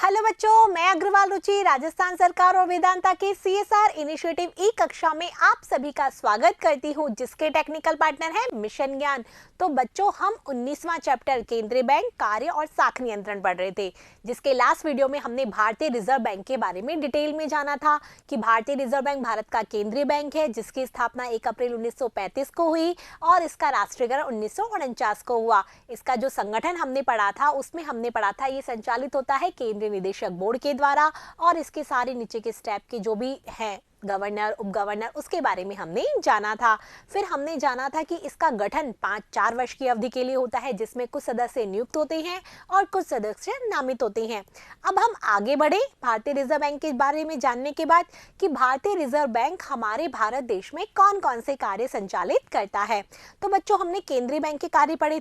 Hello बच्चों, मैं अग्रवाल रुचि राजस्थान सरकार और वेदांता के सीएसआर इनिशिएटिव ई कक्षा में आप सभी का स्वागत करती हूँ, जिसके टेक्निकल पार्टनर है मिशन ज्ञान। तो बच्चों, हम 19वां चैप्टर केंद्रीय बैंक कार्य और साख नियंत्रण पढ़ रहे थे, जिसके लास्ट वीडियो में हमने भारतीय रिजर्व बैंक के बारे में डिटेल में जाना था कि भारतीय रिजर्व बैंक भारत का केंद्रीय बैंक है, जिसकी स्थापना 1 अप्रैल 1935 को हुई और इसका राष्ट्रीयकरण 1949 को हुआ। इसका जो संगठन हमने पढ़ा था, उसमें हमने पढ़ा था ये संचालित होता है केंद्रीय निदेशक बोर्ड के द्वारा, और इसके सारे नीचे के स्टेप के जो भी हैं गवर्नर, उप गवर्नर, उसके बारे में हमने जाना था। फिर हमने जाना था कि इसका गठन 5-4 वर्ष की अवधि के लिए होता है, जिसमें कुछ सदस्य नियुक्त होते हैं और कुछ सदस्य नामित होते हैं। अब हम आगे बढ़े भारतीय रिजर्व बैंक के बारे में जानने के बाद कि भारतीय रिजर्व बैंक हमारे भारत देश में कौन कौन से कार्य संचालित करता है। तो बच्चों, हमने केंद्रीय बैंक के कार्य पढ़े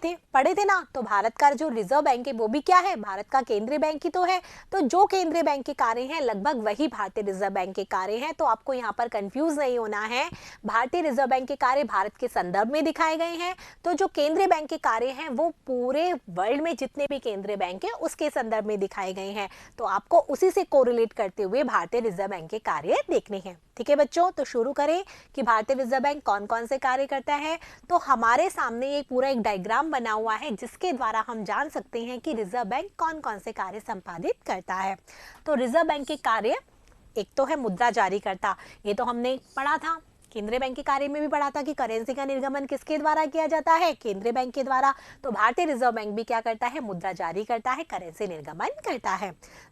थे ना। तो भारत का जो रिजर्व बैंक है वो भी क्या है, भारत का केंद्रीय बैंक ही तो है। तो जो केंद्रीय बैंक के कार्य हैं लगभग वही भारतीय रिजर्व बैंक के कार्य हैं। तो आपको यहाँ पर कंफ्यूज नहीं होना है। भारतीय रिजर्व बैंक के कार्य भारत के संदर्भ में दिखाए गए हैं। तो जो केंद्रीय बैंक के कार्य हैं वो पूरे वर्ल्ड में जितने भी केंद्रीय बैंक हैं उसके संदर्भ में दिखाए गए हैं। तो आपको उसी से कोरिलेट करते हुए भारतीय रिजर्व बैंक के कार्य देखने हैं। ठीक है बच्चों, तो शुरू करें कि भारतीय रिजर्व बैंक कौन कौन से कार्य करता है। तो हमारे सामने एक पूरा एक डायग्राम बना हुआ है, जिसके द्वारा हम जान सकते हैं कि रिजर्व बैंक कौन कौन से कार्य संपादित करता है। तो रिजर्व बैंक के कार्य, एक तो है मुद्रा जारी करता, ये तो हमने पढ़ा था। केंद्रीय बैंक के कार्य में भी पढ़ा था कि करेंसी का निर्गमन किसके द्वारा किया जाता है, केंद्रीय बैंक के द्वारा। तो भारतीय रिजर्व बैंक भी क्या करता है, मुद्रा जारी करता है, करेंसी निर्गमन करता है।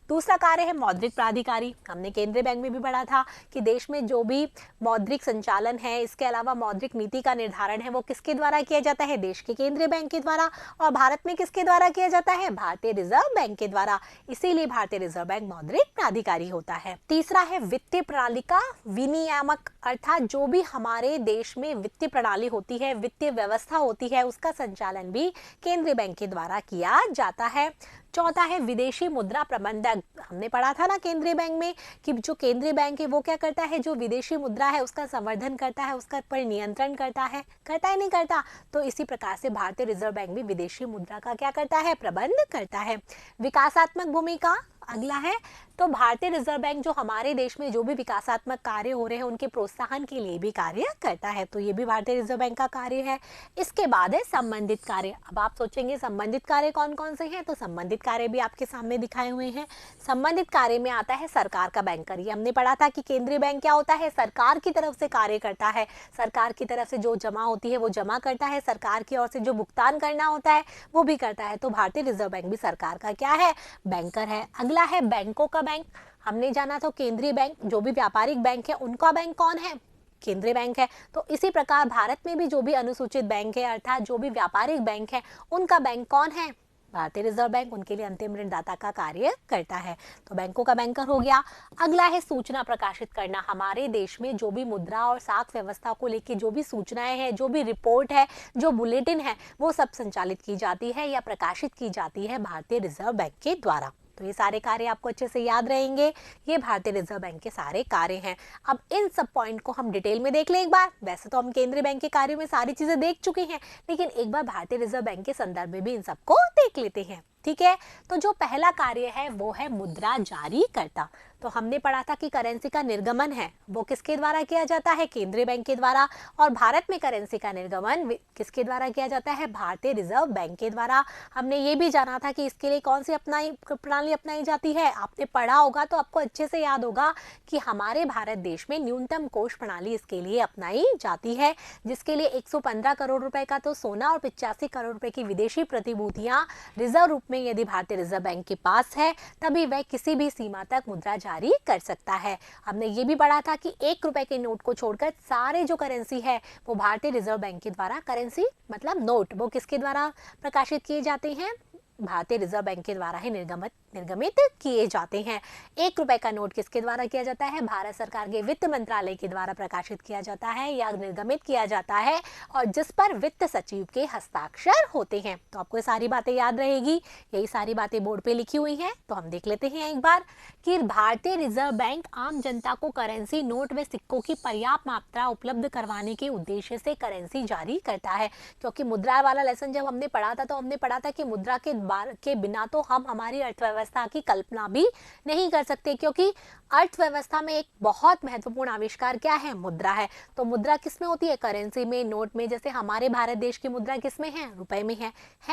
दूसरा कार्य है मौद्रिक प्राधिकारी। हमने केंद्रीय बैंक में भी पढ़ा था कि देश में जो भी मौद्रिक संचालन है, इसके अलावा मौद्रिक नीति का निर्धारण है, वो किसके द्वारा किया जाता है, देश के केंद्रीय बैंक के द्वारा। और भारत में किसके द्वारा किया जाता है, भारतीय रिजर्व बैंक के द्वारा। इसीलिए भारतीय रिजर्व बैंक मौद्रिक प्राधिकारी होता है। तीसरा है वित्तीय प्रणाली का विनियामक, अर्थात जो भी हमारे देश में वित्तीय प्रणाली होती है, वित्तीय व्यवस्था होती है, उसका संचालन भी केंद्रीय बैंक के द्वारा किया जाता है। चौथा है विदेशी मुद्रा प्रबंधक। हमने पढ़ा था ना केंद्रीय बैंक में कि जो केंद्रीय बैंक है वो क्या करता है, जो विदेशी मुद्रा है उसका संवर्धन करता है, उसका पर नियंत्रण करता है नहीं करता। तो इसी प्रकार से भारतीय रिजर्व बैंक भी विदेशी मुद्रा का क्या करता है, प्रबंध करता है। विकासात्मक भूमिका अगला है। तो भारतीय रिजर्व बैंक जो हमारे देश में जो भी विकासात्मक कार्य हो रहे हैं उनके प्रोत्साहन के लिए भी कार्य करता है। तो ये भी भारतीय रिजर्व बैंक का कार्य है। इसके बाद है संबंधित कार्य। अब आप सोचेंगे संबंधित कार्य कौन कौन से हैं, तो संबंधित कार्य भी आपके सामने दिखाए हुए हैं। संबंधित कार्य में आता है सरकार का बैंकर। ये हमने पढ़ा था कि केंद्रीय बैंक क्या होता है, सरकार की तरफ से कार्य करता है। सरकार की तरफ से जो जमा होती है वो जमा करता है, सरकार की ओर से जो भुगतान करना होता है वो भी करता है। तो भारतीय रिजर्व बैंक भी सरकार का क्या है, बैंकर है। अगला है बैंकों का बैंक। हमने जाना था केंद्रीय बैंक, जो भी व्यापारिक बैंक है उनका बैंक कौन है, केंद्रीय बैंक है। तो इसी प्रकार भारत में भी जो भी अनुसूचित बैंक है, अर्थात जो भी व्यापारिक बैंक है, उनका बैंक कौन है, भारतीय रिजर्व बैंक। उनके लिए अंतिम ऋणदाता का कार्य करता है। तो बैंकों का बैंकर हो गया। अगला है सूचना प्रकाशित करना। हमारे देश में जो भी मुद्रा और साख व्यवस्था को लेकर जो भी सूचनाएं हैं, जो भी रिपोर्ट है, जो बुलेटिन है, वो सब संचालित की जाती है या प्रकाशित की जाती है भारतीय रिजर्व बैंक के द्वारा। तो ये सारे कार्य आपको अच्छे से याद रहेंगे। ये भारतीय रिजर्व बैंक के सारे कार्य हैं। अब इन सब पॉइंट को हम डिटेल में देख लें एक बार। वैसे तो हम केंद्रीय बैंक के कार्यों में सारी चीजें देख चुके हैं, लेकिन एक बार भारतीय रिजर्व बैंक के संदर्भ में भी इन सबको देख लेते हैं। ठीक है, तो जो पहला कार्य है वो है मुद्रा जारी करता। तो हमने पढ़ा था कि करेंसी का निर्गमन है वो किसके द्वारा किया जाता है, केंद्रीय बैंक के द्वारा। और भारत में करेंसी का निर्गमन किसके द्वारा किया जाता है, भारतीय रिजर्व बैंक के द्वारा। हमने ये भी जाना था कि इसके लिए कौन सी प्रणाली अपनाई जाती है। आपने पढ़ा होगा तो आपको अच्छे से याद होगा कि हमारे भारत देश में न्यूनतम कोष प्रणाली इसके लिए अपनाई जाती है, जिसके लिए 115 करोड़ रुपए का तो सोना और 85 करोड़ रुपए की विदेशी प्रतिभूतियां रिजर्व रूप में यदि भारतीय रिजर्व बैंक के पास है, तभी वह किसी भी सीमा तक मुद्रा जारी कर सकता है। हमने ये भी पढ़ा था कि 1 रुपए के नोट को छोड़कर सारे जो करेंसी है वो भारतीय रिजर्व बैंक के द्वारा, करेंसी मतलब नोट, वो किसके द्वारा प्रकाशित किए जाते हैं, भारतीय रिजर्व बैंक के द्वारा ही निर्गमित किए जाते हैं। 1 रुपए का नोट किसके द्वारा किया जाता है, भारत सरकार के वित्त मंत्रालय के द्वारा प्रकाशित किया जाता है या निर्गमित किया जाता है, और जिस पर वित्त सचिव के हस्ताक्षर होते हैं। तो आपको ये सारी बातें याद रहेगी, यही सारी बातें बोर्ड पे लिखी हुई हैं। तो हम देख लेते हैं एक बार कि भारतीय रिजर्व बैंक आम जनता को करेंसी, नोट व सिक्कों की पर्याप्त मात्रा उपलब्ध करवाने के उद्देश्य से करेंसी जारी करता है। क्योंकि मुद्रा वाला लेसन जब हमने पढ़ा था तो हमने पढ़ा था कि मुद्रा के बिना तो हम हमारी अर्थव्यवस्था व्यवस्था की कल्पना भी नहीं कर सकते, क्योंकि अर्थव्यवस्था में एक बहुत महत्वपूर्ण आविष्कार क्या है? मुद्रा है। तो मुद्रा किस में होती है? करेंसी में, नोट में। जैसे हमारे भारत देश की मुद्रा किस में है? रुपए में है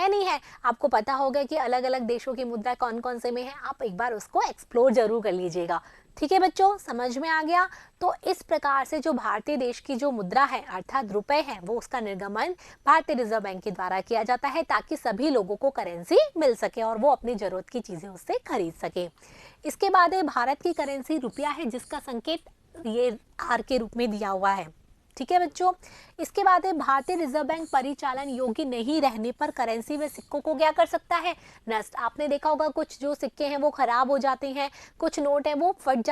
नहीं है? आपको पता होगा कि अलग अलग देशों की मुद्रा कौन कौन से में है, आप एक बार उसको एक्सप्लोर जरूर कर लीजिएगा। ठीक है बच्चों, समझ में आ गया? तो इस प्रकार से जो भारतीय देश की जो मुद्रा है अर्थात रुपए है, वो उसका निर्गमन भारतीय रिजर्व बैंक के द्वारा किया जाता है, ताकि सभी लोगों को करेंसी मिल सके और वो अपनी जरूरत की चीजें उससे खरीद सके। इसके बाद है भारत की करेंसी रुपया है, जिसका संकेत ये आर के रूप में दिया हुआ है। ठीक है बच्चों, इसके बाद है भारतीय रिजर्व बैंक परिचालन योग्य नहीं रहने पर करेंसी व सिक्कों को क्या कर सकता है? नष्ट। आपने देखा होगा कुछ जो सिक्के हैं वो खराब हो जाते हैं, कुछ नोट हैं वो फट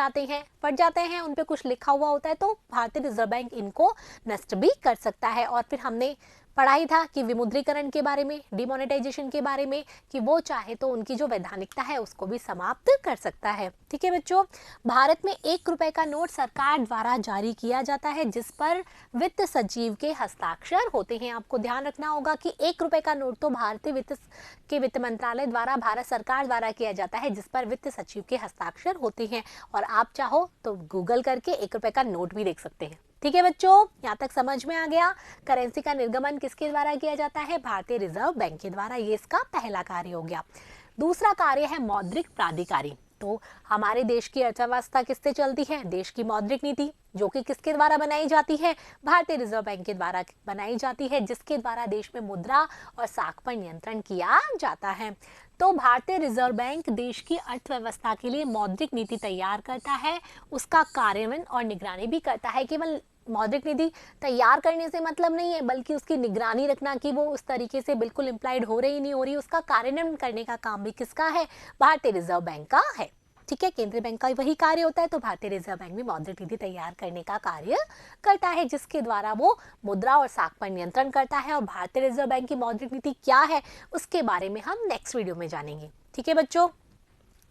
जाते हैं, उन पे कुछ लिखा हुआ होता है, तो भारतीय रिजर्व बैंक इनको नष्ट भी कर सकता है। और फिर हमने पढ़ा ही था कि विमुद्रीकरण के बारे में, डिमोनेटाइजेशन के बारे में, कि वो चाहे तो उनकी जो वैधानिकता है उसको भी समाप्त कर सकता है। ठीक है बच्चों, भारत में 1 रुपए का नोट सरकार द्वारा जारी किया जाता है, जिस पर वित्त सचिव के हस्ताक्षर होते हैं। आपको ध्यान रखना होगा कि 1 रुपए का नोट तो भारतीय वित्त मंत्रालय द्वारा, भारत सरकार द्वारा किया जाता है, जिस पर वित्त सचिव के हस्ताक्षर होते हैं। और आप चाहो तो गूगल करके 1 रुपए का नोट भी देख सकते हैं। ठीक है बच्चों, यहाँ तक समझ में आ गया? करेंसी का निर्गमन किसके द्वारा किया जाता है? भारतीय रिजर्व बैंक के द्वारा। ये इसका पहला कार्य हो गया। दूसरा कार्य है मौद्रिक प्राधिकारी। तो हमारे देश की अर्थव्यवस्था किससे चलती है? देश की मौद्रिक नीति, जो कि किसके द्वारा बनाई जाती है? भारतीय रिजर्व बैंक के द्वारा बनाई जाती है, जिसके द्वारा देश में मुद्रा और साख पर नियंत्रण किया जाता है। तो भारतीय रिजर्व बैंक देश की अर्थव्यवस्था के लिए मौद्रिक नीति तैयार करता है, उसका कार्यान्वयन और निगरानी भी करता है। केवल मौद्रिक नीति तैयार करने से मतलब नहीं है, बल्कि उसकी निगरानी रखना कि वो उस तरीके से बिल्कुल इम्प्लाइड हो रही नहीं हो रही, उसका कार्यान्वयन करने का काम भी किसका है? भारतीय रिजर्व बैंक का है। ठीक है, केंद्रीय बैंक का वही कार्य होता है, तो भारतीय रिजर्व बैंक भी मौद्रिक नीति तैयार करने का कार्य करता है, जिसके द्वारा वो मुद्रा और साख पर नियंत्रण करता है। और भारतीय रिजर्व बैंक की मौद्रिक नीति क्या है, उसके बारे में हम नेक्स्ट वीडियो में जानेंगे। ठीक है बच्चों,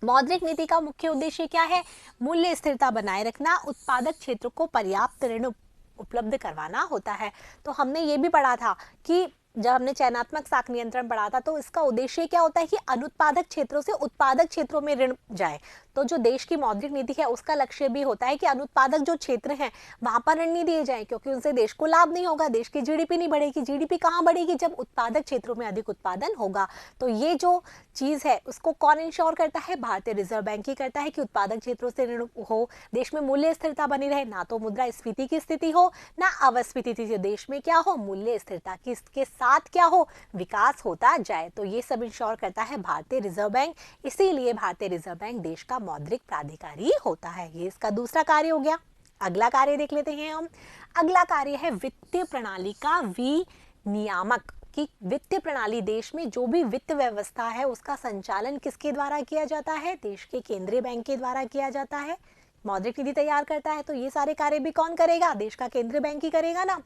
मौद्रिक नीति का मुख्य उद्देश्य क्या है? मूल्य स्थिरता बनाए रखना, उत्पादक क्षेत्र को पर्याप्त ऋण उपलब्ध करवाना होता है। तो हमने ये भी पढ़ा था कि जब हमने चयनात्मक साख नियंत्रण पढ़ा था, तो इसका उद्देश्य क्या होता है कि अनुत्पादक क्षेत्रों से उत्पादक क्षेत्रों में ऋण जाए। तो जो देश की मौद्रिक नीति है उसका लक्ष्य भी होता है कि अनुत्पादक जो क्षेत्र हैं वहां पर ऋण नहीं दिए जाए, क्योंकि उनसे देश को लाभ नहीं होगा, देश की जीडीपी नहीं बढ़ेगी। जीडीपी कहाँ बढ़ेगी? जब उत्पादक क्षेत्रों में अधिक उत्पादन होगा। तो ये जो चीज है उसको कौन इंश्योर करता है? भारतीय रिजर्व बैंक ही करता है कि उत्पादक क्षेत्रों से ऋण हो, देश में मूल्य स्थिरता बनी रहे, ना तो मुद्रास्फीति की स्थिति हो ना अवस्फीति थी, देश में क्या हो? मूल्य स्थिरता की, इसके साथ क्या हो? विकास होता जाए। तो ये सब इंश्योर करता है भारतीय रिजर्व बैंक, इसीलिए भारतीय रिजर्व बैंक देश का मौद्रिक प्राधिकारी होता है। ये इसका दूसरा कार्य हो गया। अगला कार्य देख लेते हैं हम। अगला कार्य है वित्तीय प्रणाली का विनियामक, कि वित्तीय प्रणाली, देश में जो भी वित्त व्यवस्था है उसका संचालन किसके द्वारा किया जाता है? देश के केंद्रीय बैंक के द्वारा किया जाता है। मौद्रिक नीति तैयार करता है, तो ये सारे कार्य भी कौन करेगा? देश का केंद्रीय बैंक ही करेगा ना।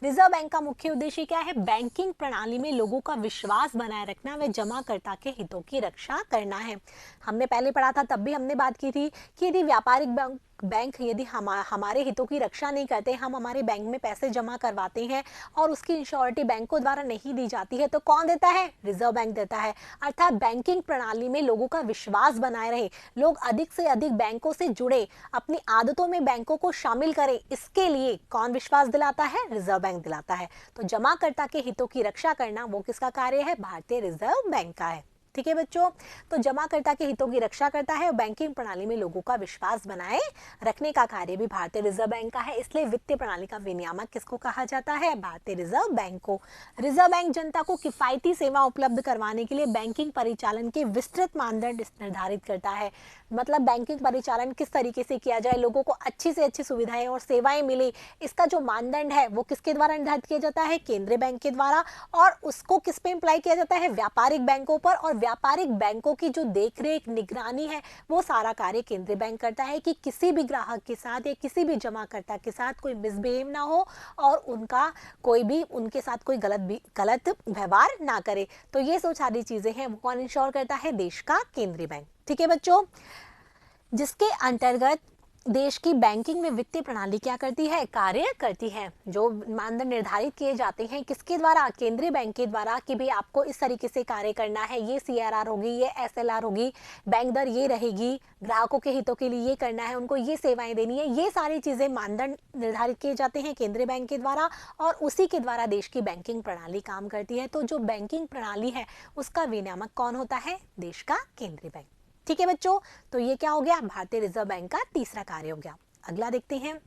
रिजर्व बैंक का मुख्य उद्देश्य क्या है? बैंकिंग प्रणाली में लोगों का विश्वास बनाए रखना व जमाकर्ता के हितों की रक्षा करना है। हमने पहले पढ़ा था, तब भी हमने बात की थी कि यदि व्यापारिक बैंक यदि हमारे हितों की रक्षा नहीं करते, हम हमारे बैंक में पैसे जमा करवाते हैं और उसकी इंश्योरिटी बैंकों द्वारा नहीं दी जाती है, तो कौन देता है? रिजर्व बैंक देता है। अर्थात बैंकिंग प्रणाली में लोगों का विश्वास बनाए रहे, लोग अधिक से अधिक बैंकों से जुड़े, अपनी आदतों में बैंकों को शामिल करें, इसके लिए कौन विश्वास दिलाता है? रिजर्व बैंक दिलाता है। तो जमाकर्ता के हितों की रक्षा करना वो किसका कार्य है? भारतीय रिजर्व बैंक का है। ठीक है बच्चों, तो जमाकर्ता के हितों की रक्षा करता है और बैंकिंग प्रणाली में लोगों का विश्वास बनाए रखने का कार्य भी भारतीय रिजर्व बैंक का है। इसलिए वित्तीय प्रणाली का विनियामक किसको कहा जाता है? भारतीय रिजर्व बैंक को। रिजर्व बैंक जनता को किफायती सेवा उपलब्ध करवाने के लिए बैंकिंग परिचालन के विस्तृत मानदंड निर्धारित करता है। मतलब बैंकिंग परिचालन किस तरीके से किया जाए, लोगों को अच्छी से अच्छी सुविधाएं और सेवाएं मिले, इसका जो मानदंड है वो किसके द्वारा निर्धारित किया जाता है? केंद्रीय बैंक के द्वारा। और उसको किस पे अप्लाई किया जाता है? व्यापारिक बैंकों पर। और व्यापारिक बैंकों की जो देखरेख, निगरानी है, वो सारा कार्य केंद्रीय बैंक करता है कि किसी भी ग्राहक के साथ या किसी भी जमाकर्ता के साथ कोई मिसबिहेव ना हो और उनका कोई भी उनके साथ कोई गलत व्यवहार ना करे। तो ये सो सारी चीजें हैं वो कौन इंश्योर करता है? देश का केंद्रीय बैंक। ठीक है बच्चों, जिसके अंतर्गत देश की बैंकिंग में वित्तीय प्रणाली क्या करती है, कार्य करती है। जो मानदंड निर्धारित किए जाते हैं किसके द्वारा, केंद्रीय बैंक के द्वारा, कि भाई आपको इस तरीके से कार्य करना है, ये CRR होगी, ये SLR होगी, बैंक दर ये रहेगी, ग्राहकों के हितों के लिए ये करना है, उनको ये सेवाएं देनी है, ये सारी चीजें मानदंड निर्धारित किए जाते हैं केंद्रीय बैंक के द्वारा, और उसी के द्वारा देश की बैंकिंग प्रणाली काम करती है। तो जो बैंकिंग प्रणाली है उसका विनियामक कौन होता है, देश का केंद्रीय बैंक। ठीक है बच्चों, तो ये क्या हो गया, भारतीय रिजर्व बैंक का तीसरा कार्य हो गया। अगला देखते हैं।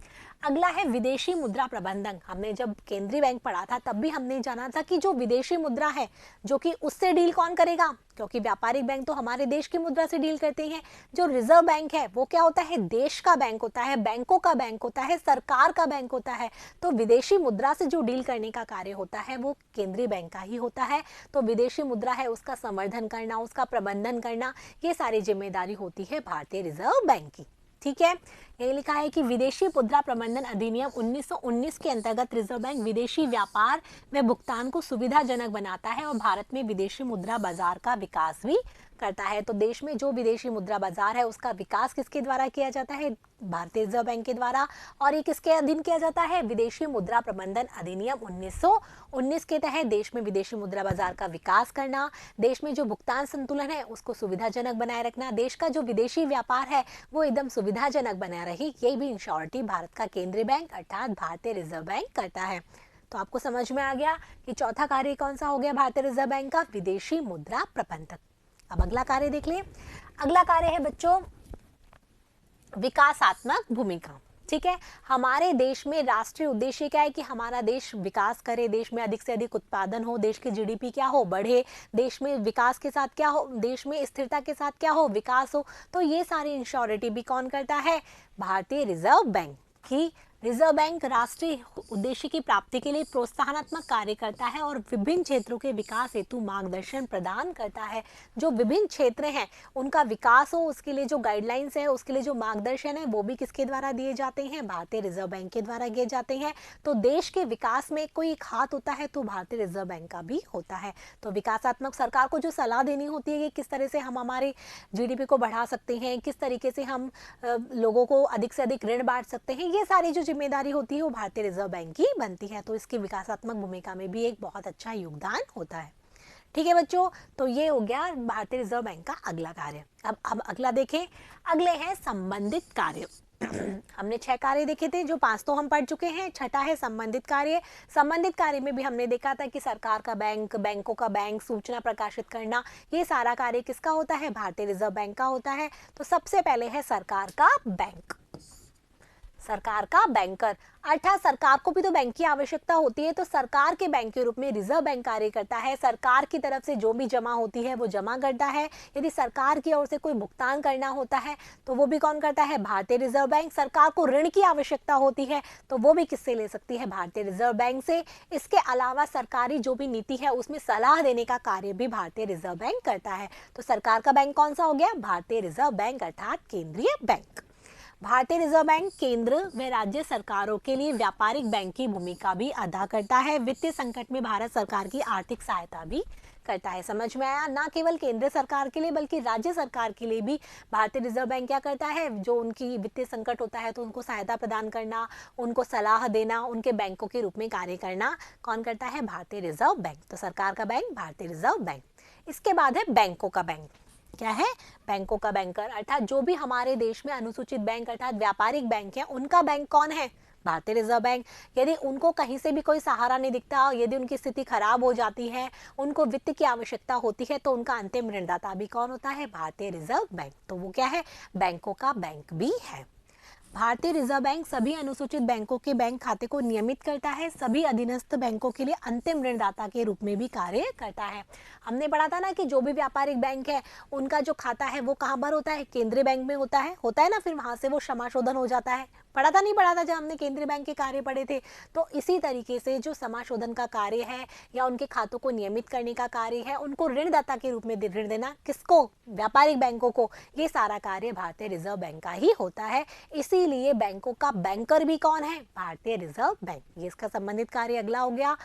अगला है विदेशी मुद्रा प्रबंधन। हमने जब केंद्रीय बैंक पढ़ा था तब भी हमने जाना था कि जो विदेशी मुद्रा है, जो कि उससे डील कौन करेगा, क्योंकि व्यापारिक बैंक तो हमारे देश की मुद्रा से डील करते हैं। जो रिजर्व बैंक है वो क्या होता है, देश का बैंक होता है, बैंकों का बैंक होता है, सरकार का बैंक होता है। तो विदेशी मुद्रा से जो डील करने का कार्य होता है वो केंद्रीय बैंक का ही होता है। तो विदेशी मुद्रा है उसका संवर्धन करना, उसका प्रबंधन करना, ये सारी जिम्मेदारी होती है भारतीय रिजर्व बैंक की। ठीक है, यही लिखा है कि विदेशी मुद्रा प्रबंधन अधिनियम 1919 के अंतर्गत रिजर्व बैंक विदेशी व्यापार व भुगतान को सुविधाजनक बनाता है और भारत में विदेशी मुद्रा बाजार का विकास भी करता है। तो देश में जो विदेशी मुद्रा बाजार है उसका विकास किसके द्वारा किया जाता है, भारतीय रिजर्व बैंक के द्वारा। और ये किसके अधीन किया जाता है, विदेशी मुद्रा प्रबंधन अधिनियम 1919 के तहत देश में विदेशी मुद्रा बाजार का विकास करना, देश में जो भुगतान संतुलन है उसको सुविधाजनक बनाए रखना, देश का जो विदेशी व्यापार है वो एकदम सुविधाजनक बना रही, यही भी इंश्योरिटी भारत का केंद्रीय बैंक अर्थात भारतीय रिजर्व बैंक करता है। तो आपको समझ में आ गया कि चौथा कार्य कौन सा हो गया भारतीय रिजर्व बैंक का, विदेशी मुद्रा प्रबंधन। अब अगला कार्य देख लें। अगला कार्य है बच्चों विकासात्मक भूमिका। ठीक है, हमारे देश में राष्ट्रीय उद्देश्य क्या है कि हमारा देश विकास करे, देश में अधिक से अधिक उत्पादन हो, देश की GDP क्या हो, बढ़े, देश में विकास के साथ क्या हो, देश में स्थिरता के साथ क्या हो, विकास हो। तो ये सारी इंश्योरिटी भी कौन करता है, भारतीय रिजर्व बैंक की। रिजर्व बैंक राष्ट्रीय उद्देश्य की प्राप्ति के लिए प्रोत्साहनात्मक कार्य करता है और विभिन्न क्षेत्रों के विकास हेतु मार्गदर्शन प्रदान करता है। जो विभिन्न क्षेत्र हैं उनका विकास हो उसके लिए जो गाइडलाइंस है, उसके लिए जो मार्गदर्शन है वो भी किसके द्वारा दिए जाते हैं, भारतीय रिजर्व बैंक के द्वारा दिए जाते हैं। तो देश के विकास में कोई एक हाथ होता है तो भारतीय रिजर्व बैंक का भी होता है। तो विकासात्मक सरकार को जो सलाह देनी होती है कि किस तरह से हम हमारे GDP को बढ़ा सकते हैं, किस तरीके से हम लोगों को अधिक से अधिक ऋण बांट सकते हैं, ये सारी जो जिम्मेदारी होती है वो भारतीय रिजर्व बैंक की बनती है। तो इसकी विकासात्मक भूमिका में भी एक बहुत अच्छा योगदान होता है। ठीक है बच्चों, तो ये हो गया भारतीय रिजर्व बैंक का अगला कार्य। अब अगला देखें। अगले हैं संबंधित कार्य। हमने 6 कार्य देखे थे, जो 5 तो हम पढ़ चुके हैं, छठा है संबंधित कार्य। संबंधित कार्य में भी हमने देखा था कि सरकार का बैंक, बैंकों का बैंक, सूचना प्रकाशित करना, ये सारा कार्य किसका होता है, भारतीय रिजर्व बैंक का होता है। तो सबसे पहले है सरकार का बैंक। सरकार का बैंकर, अर्थात सरकार को भी तो बैंक की आवश्यकता होती है, तो सरकार के बैंक के रूप में रिजर्व बैंक कार्य करता है। सरकार की तरफ से जो भी जमा होती है वो जमा करता है। यदि सरकार की ओर से कोई भुगतान करना होता है तो वो भी कौन करता है, भारतीय रिजर्व बैंक। सरकार को ऋण की आवश्यकता होती है तो वो भी किससे ले सकती है, भारतीय रिजर्व बैंक से। इसके अलावा सरकारी जो भी नीति है उसमें सलाह देने का कार्य भी भारतीय रिजर्व बैंक करता है। तो सरकार का बैंक कौन सा हो गया, भारतीय रिजर्व बैंक अर्थात केंद्रीय बैंक। भारतीय रिजर्व बैंक केंद्र व राज्य सरकारों के लिए व्यापारिक बैंक की भूमिका भी अदा करता है। वित्तीय संकट में भारत सरकार की आर्थिक सहायता भी करता है। समझ में आया, ना केवल केंद्र सरकार के लिए बल्कि राज्य सरकार के लिए भी भारतीय रिजर्व बैंक क्या करता है, जो उनकी वित्तीय संकट होता है तो उनको सहायता प्रदान करना, उनको सलाह देना, उनके बैंकों के रूप में कार्य करना कौन करता है, भारतीय रिजर्व बैंक। तो सरकार का बैंक भारतीय रिजर्व बैंक। इसके बाद है बैंकों का बैंक। क्या है, बैंकों का बैंकर, अर्थात जो भी हमारे देश में अनुसूचित बैंक अर्थात व्यापारिक बैंक है उनका बैंक कौन है, भारतीय रिजर्व बैंक। यदि उनको कहीं से भी कोई सहारा नहीं दिखता, यदि उनकी स्थिति खराब हो जाती है, उनको वित्त की आवश्यकता होती है, तो उनका अंतिम ऋणदाता भी कौन होता है, भारतीय रिजर्व बैंक। तो वो क्या है, बैंकों का बैंक भी है। भारतीय रिजर्व बैंक सभी अनुसूचित बैंकों के बैंक खाते को नियमित करता है, सभी अधीनस्थ बैंकों के लिए अंतिम ऋणदाता के रूप में भी कार्य करता है। हमने पढ़ा था ना कि जो भी व्यापारिक बैंक है उनका जो खाता है वो कहाँ पर होता है, केंद्रीय बैंक में होता है ना, फिर वहां से वो क्षमा शोधन हो जाता है, पढ़ा था नहीं पढ़ा था जब हमने केंद्रीय बैंक के कार्य पढ़े थे। तो इसी तरीके से जो समाशोधन का कार्य है या उनके खातों को नियमित करने का कार्य है, उनको ऋणदाता के रूप में ऋण देना, किसको, व्यापारिक बैंकों को, ये सारा कार्य भारतीय रिजर्व बैंक का ही होता है। इसीलिए बैंकों का बैंकर भी कौन है, भारतीय रिजर्व बैंक। ये इसका संबंधित कार्य अगला हो गया।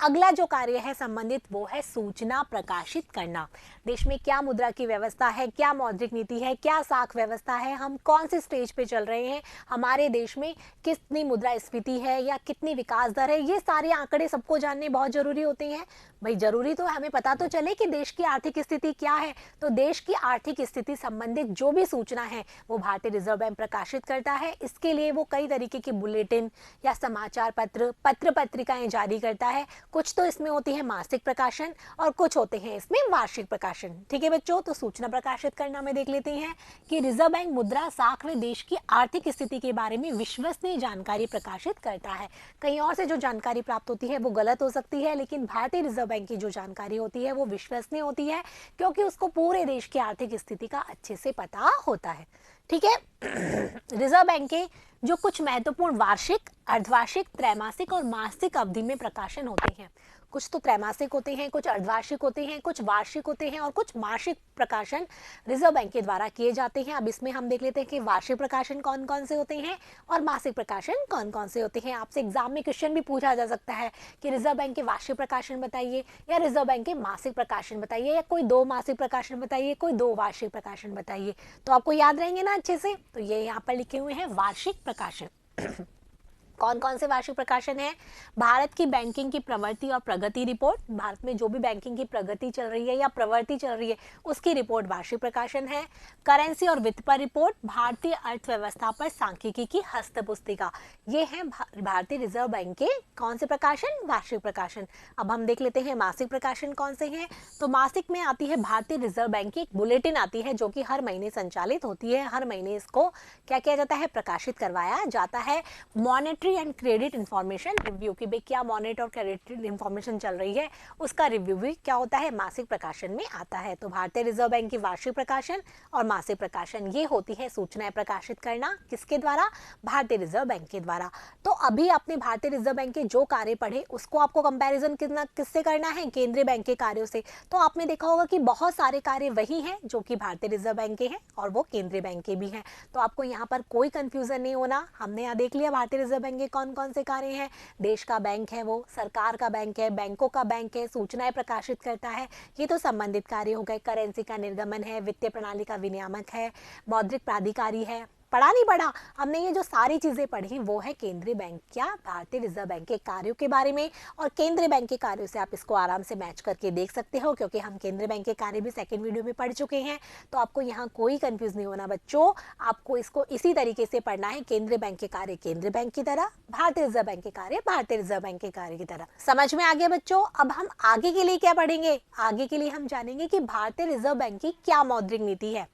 अगला जो कार्य है संबंधित वो है सूचना प्रकाशित करना। देश में क्या मुद्रा की व्यवस्था है, क्या मौद्रिक नीति है, क्या साख व्यवस्था है, हम कौन सी स्टेज पे चल रहे हैं, हमारे देश में कितनी मुद्रास्फीति है या कितनी विकास दर है, ये सारे आंकड़े सबको जानने बहुत जरूरी होते हैं। भाई जरूरी तो हमें पता तो चले कि देश की आर्थिक स्थिति क्या है। तो देश की आर्थिक स्थिति संबंधित जो भी सूचना है वो भारतीय रिजर्व बैंक प्रकाशित करता है। इसके लिए वो कई तरीके के बुलेटिन या समाचार पत्र पत्रिकाएं जारी करता है। कुछ तो इसमें होती है मासिक प्रकाशन और कुछ होते हैं इसमें वार्षिक प्रकाशन। ठीक है बच्चों, तो सूचना प्रकाशित करना में देख लेते हैं कि रिजर्व बैंक मुद्रा साख में देश की आर्थिक स्थिति के बारे में विश्वसनीय जानकारी प्रकाशित करता है। कहीं और से जो जानकारी प्राप्त होती है वो गलत हो सकती है, लेकिन भारतीय रिजर्व बैंक की जो जानकारी होती है वो विश्वसनीय होती है, क्योंकि उसको पूरे देश की आर्थिक स्थिति का अच्छे से पता होता है। ठीक है। रिजर्व बैंक के जो कुछ महत्वपूर्ण वार्षिक, अर्धवार्षिक, त्रैमासिक और मासिक अवधि में प्रकाशन होते हैं। कुछ तो त्रैमासिक होते हैं, कुछ अर्धवार्षिक होते हैं, कुछ वार्षिक होते हैं और कुछ मासिक प्रकाशन रिजर्व बैंक के द्वारा किए जाते हैं। अब इसमें हम देख लेते हैं कि वार्षिक प्रकाशन कौन कौन से होते हैं और मासिक प्रकाशन कौन कौन से होते हैं। आपसे एग्जाम में क्वेश्चन भी पूछा जा सकता है कि रिजर्व बैंक के वार्षिक प्रकाशन बताइए या रिजर्व बैंक के मासिक प्रकाशन बताइए, या कोई 2 मासिक प्रकाशन बताइए, कोई 2 वार्षिक प्रकाशन बताइए। तो आपको याद रहेंगे ना अच्छे से। तो ये यहाँ पर लिखे हुए हैं वार्षिक प्रकाशन। कौन कौन से वार्षिक प्रकाशन है, भारत की बैंकिंग की प्रवृत्ति और प्रगति रिपोर्ट, भारत में जो भी बैंकिंग की प्रगति चल रही है या प्रवृत्ति चल रही है उसकी रिपोर्ट वार्षिक प्रकाशन है। करेंसी और वित्त पर रिपोर्ट, भारतीय अर्थव्यवस्था पर सांख्यिकी की हस्तपुस्तिका, ये है भारतीय रिजर्व बैंक के कौन से प्रकाशन, वार्षिक प्रकाशन। अब हम देख लेते हैं मासिक प्रकाशन कौन से हैं। तो मासिक में आती है भारतीय रिजर्व बैंक की एक बुलेटिन आती है जो कि हर महीने संचालित होती है। हर महीने इसको क्या किया जाता है, प्रकाशित करवाया जाता है। Monetary and credit information review की भाई क्या मॉनेट और क्रेडिट इंफॉर्मेशन चल रही है उसका रिव्यू भी क्या होता है, मासिक प्रकाशन में आता है। तो भारतीय रिजर्व बैंक की वार्षिक प्रकाशन और मासिक प्रकाशन ये होती है सूचनाएं प्रकाशित करना, किसके द्वारा, भारतीय रिजर्व बैंक के द्वारा। तो अभी आपने भारतीय रिजर्व बैंक के जो कार्य पढ़े उसको आपको कंपैरिजन किससे करना है, केंद्रीय बैंक के कार्यों से। तो आपने देखा होगा कि बहुत सारे कार्य वही हैं जो कि भारतीय रिजर्व बैंक के हैं और वो केंद्रीय बैंक के भी हैं। तो आपको यहाँ पर कोई कंफ्यूजन नहीं होना। हमने यहाँ देख लिया भारतीय रिजर्व बैंक के कौन कौन से कार्य हैं। देश का बैंक है, वो सरकार का बैंक है, बैंकों का बैंक है, सूचनाएं प्रकाशित करता है, ये तो संबंधित कार्य हो गए। करेंसी का निर्गमन है, वित्तीय प्रणाली का विनियामक है, मौद्रिक प्राधिकारी है। पढ़ा नहीं पढ़ा, हमने ये जो सारी चीजें पढ़ी वो है केंद्रीय बैंक क्या, भारतीय रिजर्व बैंक के कार्यों के बारे में। और केंद्रीय बैंक के कार्यों से आप इसको आराम से मैच करके देख सकते हो, क्योंकि हम केंद्रीय बैंक के कार्य भी सेकंड वीडियो में पढ़ चुके हैं। तो आपको यहाँ कोई कंफ्यूज नहीं होना बच्चों, आपको इसको इसी तरीके से पढ़ना है, केंद्रीय बैंक के कार्य केंद्रीय बैंक की तरह, भारतीय रिजर्व बैंक के कार्य भारतीय रिजर्व बैंक के कार्य की तरह। समझ में आ गया बच्चों। अब हम आगे के लिए क्या पढ़ेंगे, आगे के लिए हम जानेंगे कि भारतीय रिजर्व बैंक की क्या मौद्रिक नीति है।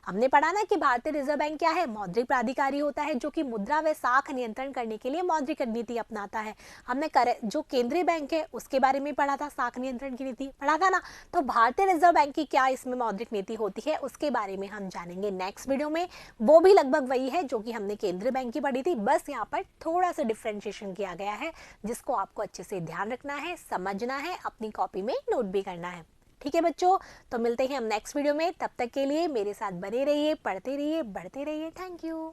हमने पढ़ा ना कि भारतीय रिजर्व बैंक क्या है, मौद्रिक प्राधिकारी होता है जो कि मुद्रा व साख नियंत्रण करने के लिए मौद्रिक नीति अपनाता है। हमने जो केंद्रीय बैंक है उसके बारे में पढ़ा था, साख नियंत्रण की नीति पढ़ा था ना। तो भारतीय रिजर्व बैंक की क्या इसमें मौद्रिक नीति होती है उसके बारे में हम जानेंगे नेक्स्ट वीडियो में। वो भी लगभग वही है जो कि हमने केंद्रीय बैंक की पढ़ी थी, बस यहाँ पर थोड़ा सा डिफ्रेंशिएशन किया गया है जिसको आपको अच्छे से ध्यान रखना है, समझना है, अपनी कॉपी में नोट भी करना है। ठीक है बच्चों, तो मिलते हैं हम नेक्स्ट वीडियो में। तब तक के लिए मेरे साथ बने रहिए, पढ़ते रहिए, बढ़ते रहिए। Thank you.